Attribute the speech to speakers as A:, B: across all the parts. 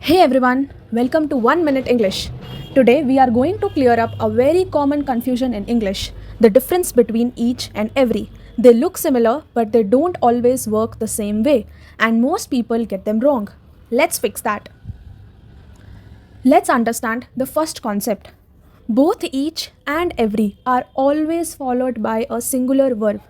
A: Hey everyone, welcome to 1 Minute English. Today we are going to clear up a very common confusion in English, the difference between each and every. They look similar but they don't always work the same way and most people get them wrong. Let's fix that. Let's understand the first concept. Both each and every are always followed by a singular verb.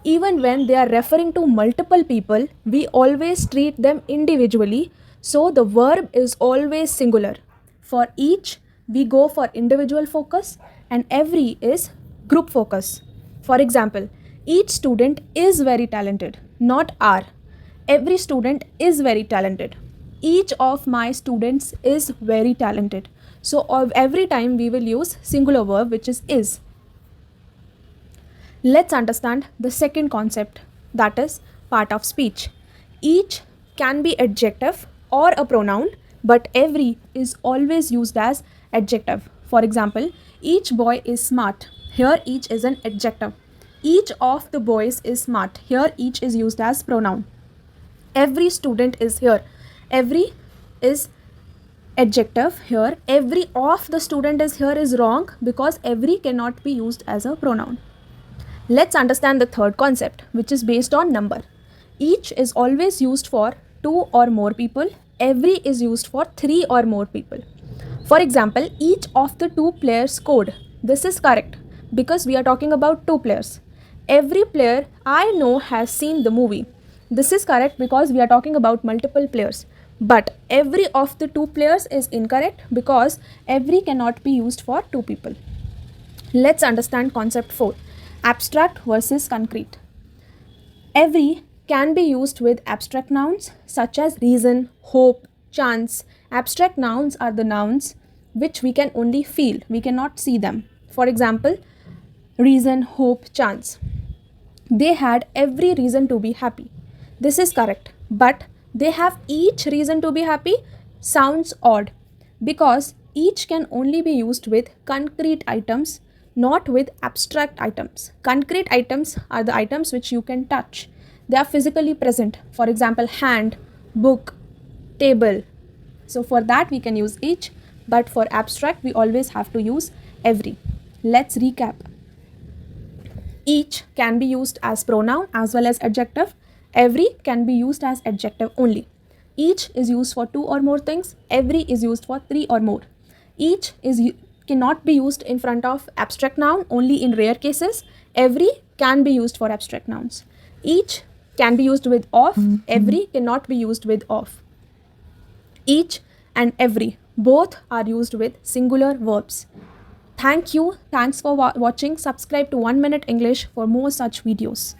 A: Even when they are referring to multiple people, we always treat them individually, so the verb is always singular. For each, we go for individual focus, and every is group focus. For example, each student is very talented, not are. Every student is very talented. Each of my students is very talented. So, every time we will use singular verb, which is. Let's understand the second concept, that is part of speech. Each can be adjective or a pronoun, but every is always used as adjective. For example, each boy is smart. Here each is an adjective. Each of the boys is smart. Here each is used as pronoun. Every student is here. Every is adjective. Here every of the student is here is wrong because every cannot be used as a pronoun. Let's understand the third concept, which is based on number. Each is always used for 2 or more people. Every is used for 3 or more people. For example, each of the 2 players scored. This is correct because we are talking about 2 players. Every player I know has seen the movie. This is correct because we are talking about multiple players. But every of the 2 players is incorrect because every cannot be used for 2 people. Let's understand concept 4. Abstract versus concrete. Every can be used with abstract nouns such as reason, hope, chance. Abstract nouns are the nouns which we can only feel, we cannot see them. For example, reason, hope, chance. They had every reason to be happy. This is correct, but they have each reason to be happy sounds odd because each can only be used with concrete items, not with abstract items. Concrete items are the items which you can touch. They are physically present. For example, hand, book, table. So for that we can use each, but for abstract we always have to use every. Let's recap. Each can be used as pronoun as well as adjective. Every can be used as adjective only. Each is used for 2 or more things. Every is used for 3 or more. Each cannot be used in front of abstract noun only in rare cases. Every can be used for abstract nouns. Each can be used with of. Every cannot be used with of. Each and every both are used with singular verbs. Thank you. Thanks for watching. Subscribe to 1 Minute English for more such videos.